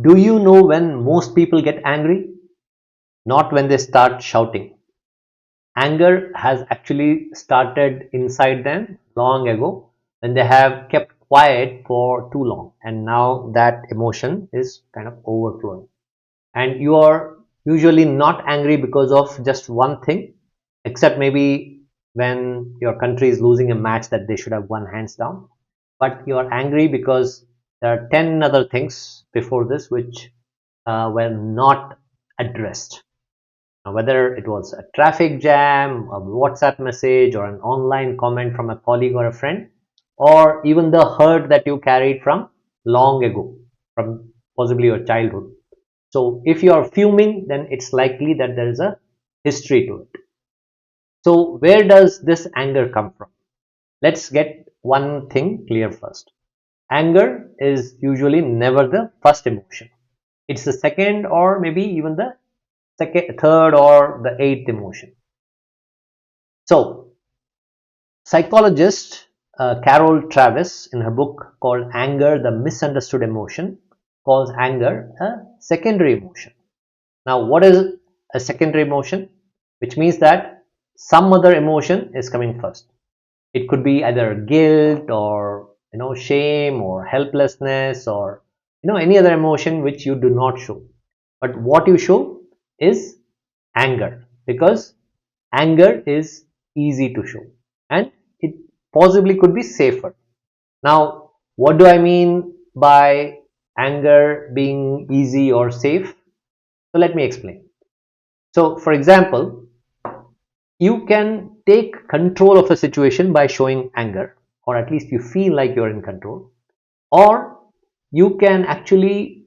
Do you know when most people get angry? Not when they start shouting. Anger has actually started inside them long ago when they have kept quiet for too long, and now that emotion is kind of overflowing. And you are usually not angry because of just one thing, except maybe when your country is losing a match that they should have won hands down. But you are angry because there are 10 other things before this which were not addressed. Now, whether it was a traffic jam, a WhatsApp message, or an online comment from a colleague or a friend, or even the hurt that you carried from long ago, from possibly your childhood. So, if you are fuming, then it's likely that there is a history to it. So, where does this anger come from? Let's get one thing clear first. Anger is usually never the first emotion. It's the second, or maybe even the second, third, or the eighth emotion. So, psychologist Carol Travis, in her book called Anger, the Misunderstood Emotion, calls anger a secondary emotion. Now, what is a secondary emotion? Which means that some other emotion is coming first. It could be either guilt, or shame, or helplessness, or any other emotion which you do not show. But what you show is anger, because anger is easy to show and it possibly could be safer. Now, what do I mean by anger being easy or safe? So let me explain. So for example, you can take control of a situation by showing anger, or at least you feel like you're in control, or you can actually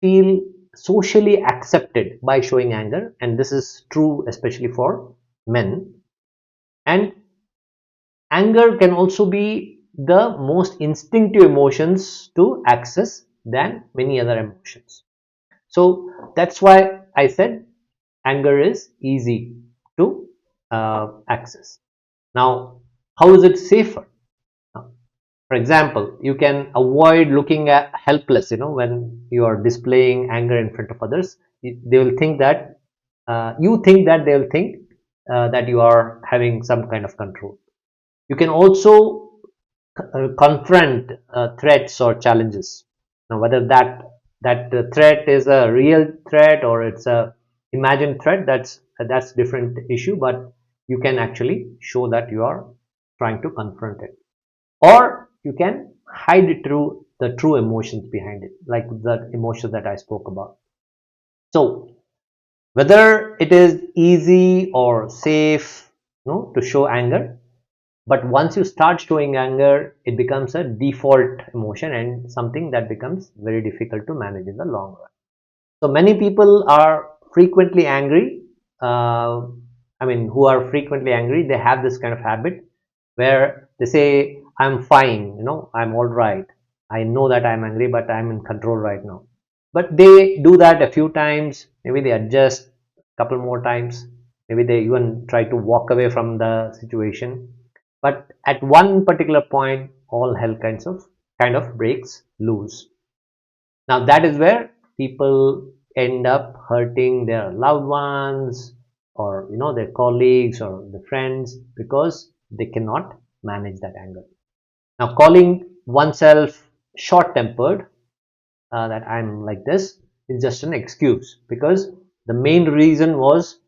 feel socially accepted by showing anger, and this is true especially for men. And anger can also be the most instinctive emotions to access than many other emotions. So that's why I said anger is easy to access. Now, how is it safer? For example, you can avoid looking at helpless. When you are displaying anger in front of others, they will think that you think that they will think that you are having some kind of control. You can also confront threats or challenges. Now, whether that threat is a real threat or it's a imagined threat, that's different issue. But you can actually show that you are trying to confront it, or you can hide it through the true emotions behind it, like the emotions that I spoke about. So whether it is easy or safe, to show anger, but once you start showing anger, it becomes a default emotion and something that becomes very difficult to manage in the long run. So many people are frequently angry. uh, who are frequently angry, they have this kind of habit where they say, I'm fine, I'm all right, I know that I'm angry, but I'm in control right now. But they do that a few times, maybe they adjust a couple more times, maybe they even try to walk away from the situation, but at one particular point all hell kind of breaks loose. Now that is where people end up hurting their loved ones, or their colleagues or the friends, because they cannot manage that anger. Now, calling oneself short tempered, that I'm like this, is just an excuse, because the main reason was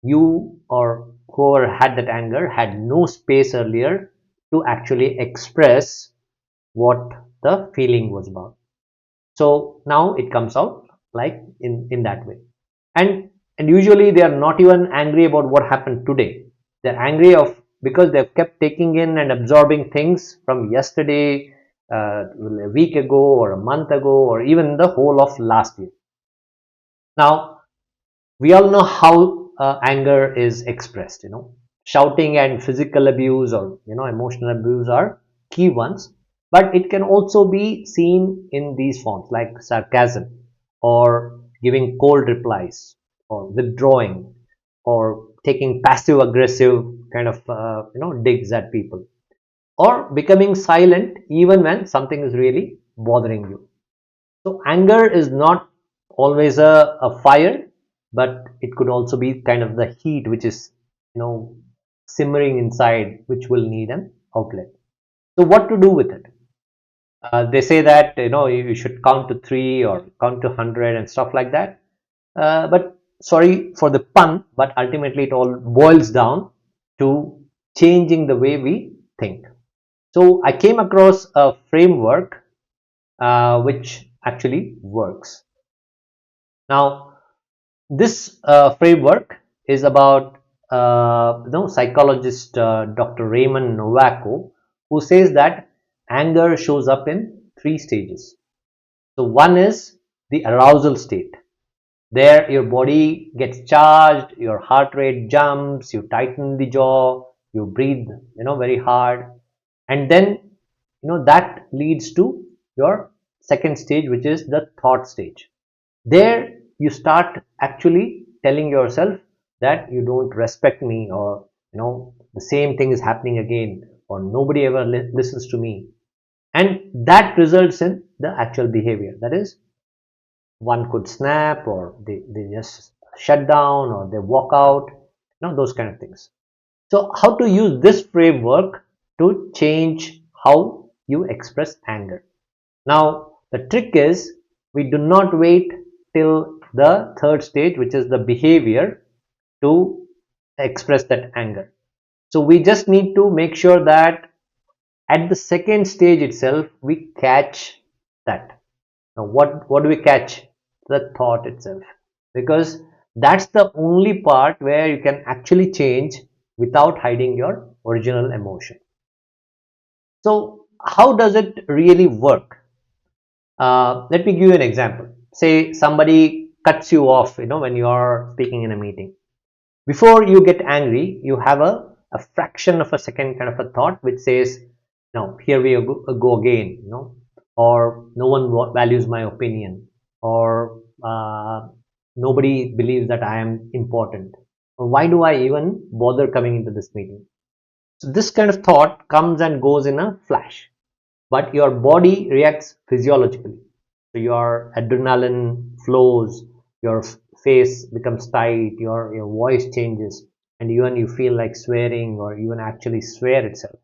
you or whoever had that anger had no space earlier to actually express what the feeling was about. So now it comes out like in that way. And usually they are not even angry about what happened today. They're angry of because they've kept taking in and absorbing things from yesterday, a week ago, or a month ago, or even the whole of last year. Now we all know how anger is expressed. Shouting and physical abuse, or emotional abuse, are key ones, but it can also be seen in these forms like sarcasm, or giving cold replies, or withdrawing, or taking passive aggressive kind of digs at people, or becoming silent even when something is really bothering you. So anger is not always a fire, but it could also be kind of the heat which is, simmering inside, which will need an outlet. So what to do with it? They say that you should count to three or count to 100 and stuff like that. But sorry for the pun, but ultimately it all boils down to changing the way we think. So I came across a framework which actually works. Now, this framework is about psychologist Dr. Raymond Novaco, who says that anger shows up in three stages. So one is the arousal state. There your body gets charged, your heart rate jumps, you tighten the jaw, you breathe very hard, and then that leads to your second stage, which is the thought stage. There you start actually telling yourself that you don't respect me, or the same thing is happening again, or nobody ever listens to me, and that results in the actual behavior. That is, one could snap, or they just shut down, or they walk out, those kind of things. So how to use this framework to change how you express anger? Now the trick is, we do not wait till the third stage, which is the behavior, to express that anger. So we just need to make sure that at the second stage itself we catch that. Now what do we catch? The thought itself, because that's the only part where you can actually change without hiding your original emotion. So how does it really work? Let me give you an example. Say somebody cuts you off, when you are speaking in a meeting. Before you get angry, you have a fraction of a second kind of a thought which says, no, here we go again, or no one values my opinion, or nobody believes that I am important, or why do I even bother coming into this meeting? So this kind of thought comes and goes in a flash, but your body reacts physiologically. So your adrenaline flows, your face becomes tight, your voice changes, and even you feel like swearing, or even actually swear itself.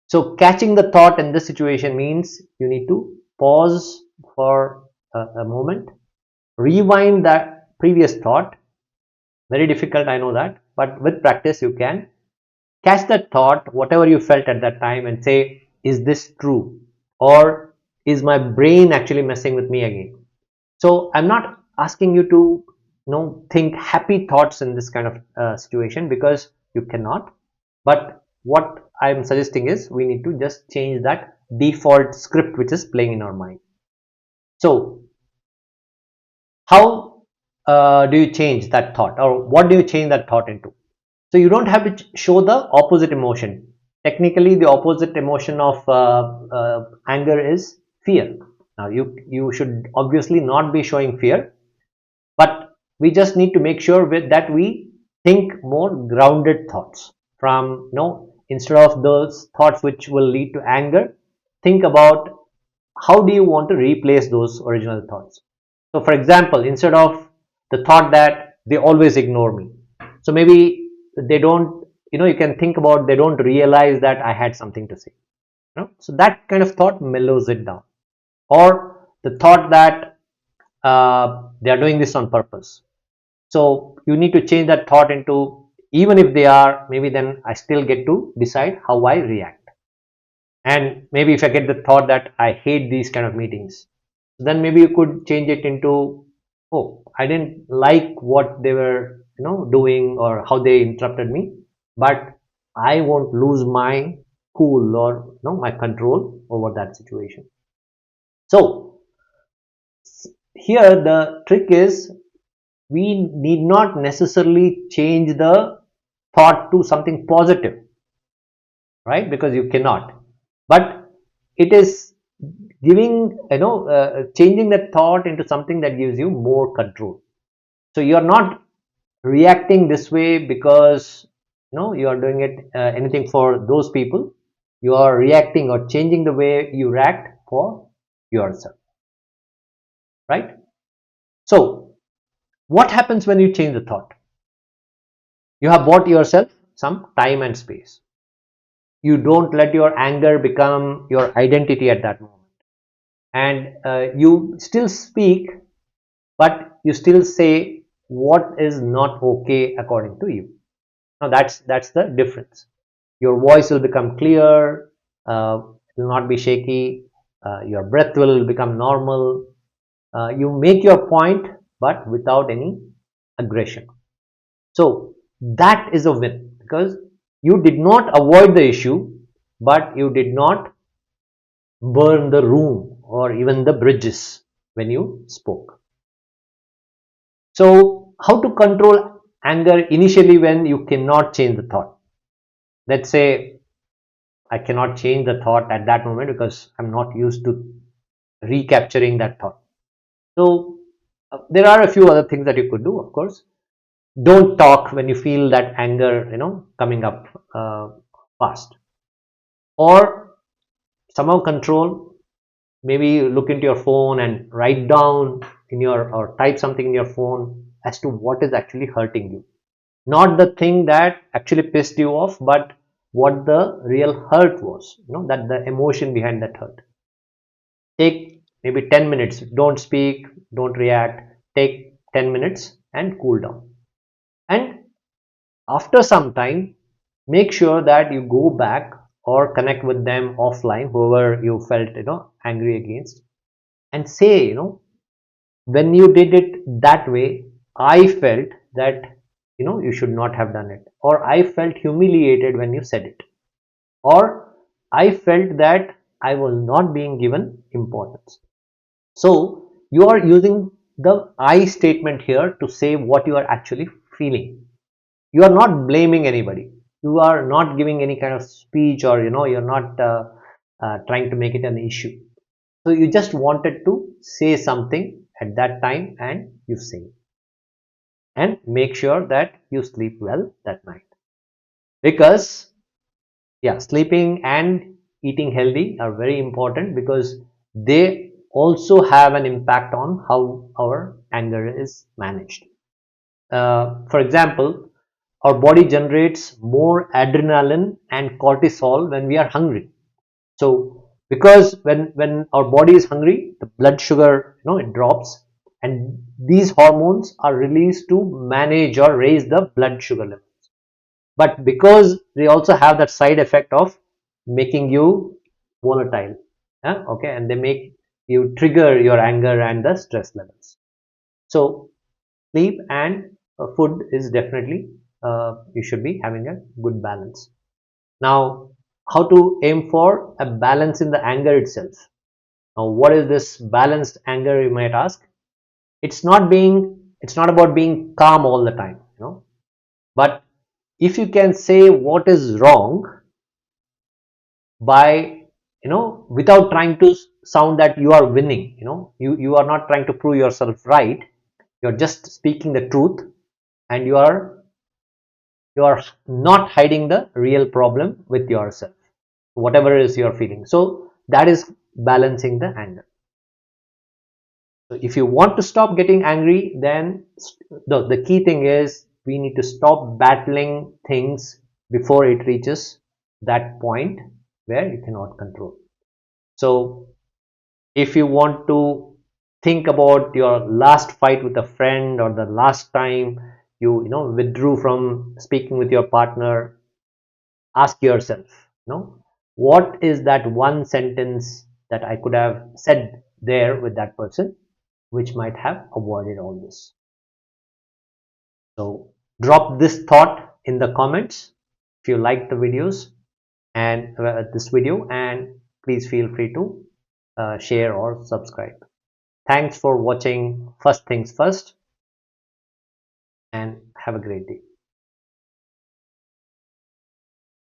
So catching the thought in this situation means you need to pause for a moment, rewind that previous thought. Very difficult, I know that, but with practice you can catch that thought, whatever you felt at that time, and say, is this true, or is my brain actually messing with me again? So I'm not asking you to think happy thoughts in this kind of situation, because you cannot. But what I'm suggesting is, we need to just change that default script which is playing in our mind. So how do you change that thought, or what do you change that thought into? So you don't have to show the opposite emotion. Technically, the opposite emotion of anger is fear. Now you should obviously not be showing fear, but we just need to make sure that we think more grounded thoughts. From instead of those thoughts which will lead to anger, think about how do you want to replace those original thoughts. So for example, instead of the thought that they always ignore me, so maybe they don't, you can think about, they don't realize that I had something to say. So that kind of thought mellows it down. Or the thought that they are doing this on purpose. So you need to change that thought into, even if they are, maybe then I still get to decide how I react. And maybe if I get the thought that I hate these kind of meetings, then maybe you could change it into, oh, I didn't like what they were doing, or how they interrupted me, but I won't lose my cool, or my control over that situation. So here the trick is, we need not necessarily change the thought to something positive, right? Because you cannot. But it is giving, changing that thought into something that gives you more control. So you are not reacting this way because you are doing it anything for those people. You are reacting or changing the way you react for yourself. right? So what happens when you change the thought? You have bought yourself some time and space. You don't let your anger become your identity at that moment, and you still speak, but you still say what is not okay according to you. Now that's the difference. Your voice will become clear, it will not be shaky, your breath will become normal, you make your point but without any aggression. So that is a win, because you did not avoid the issue, but you did not burn the room or even the bridges when you spoke. So how to control anger initially when you cannot change the thought? Let's say I cannot change the thought at that moment because I'm not used to recapturing that thought. So there are a few other things that you could do. Of course, don't talk when you feel that anger, coming up fast, or somehow control. Maybe look into your phone and write down in your, or type something in your phone as to what is actually hurting you, not the thing that actually pissed you off, but what the real hurt was, that the emotion behind that hurt. Take maybe 10 minutes, don't speak, don't react, take 10 minutes and cool down. And after some time, make sure that you go back or connect with them offline, whoever you felt angry against, and say, when you did it that way, I felt that you should not have done it, or I felt humiliated when you said it, or I felt that I was not being given importance. So you are using the I statement here to say what you are actually feeling. You are not blaming anybody, you are not giving any kind of speech, or you're not trying to make it an issue. So you just wanted to say something at that time, and you say it. And make sure that you sleep well that night, because yeah, sleeping and eating healthy are very important, because they also have an impact on how our anger is managed. For example, our body generates more adrenaline and cortisol when we are hungry. So because when our body is hungry, the blood sugar, it drops, and these hormones are released to manage or raise the blood sugar level. But because they also have that side effect of making you volatile, okay, and they make you trigger your anger and the stress levels. So sleep and food is definitely, you should be having a good balance. Now, how to aim for a balance in the anger itself? Now, what is this balanced anger, you might ask? It's not about being calm all the time, but if you can say what is wrong by, without trying to sound that you are winning, you are not trying to prove yourself right, you're just speaking the truth, and you are not hiding the real problem with yourself, whatever is you're feeling. So that is balancing the anger. So if you want to stop getting angry, then the key thing is we need to stop battling things before it reaches that point where you cannot control. So if you want to think about your last fight with a friend, or the last time you withdrew from speaking with your partner, ask yourself, what is that one sentence that I could have said there with that person, which might have avoided all this. So drop this thought in the comments if you like the videos and this video, and please feel free to share or subscribe. Thanks for watching First Things First, and have a great day.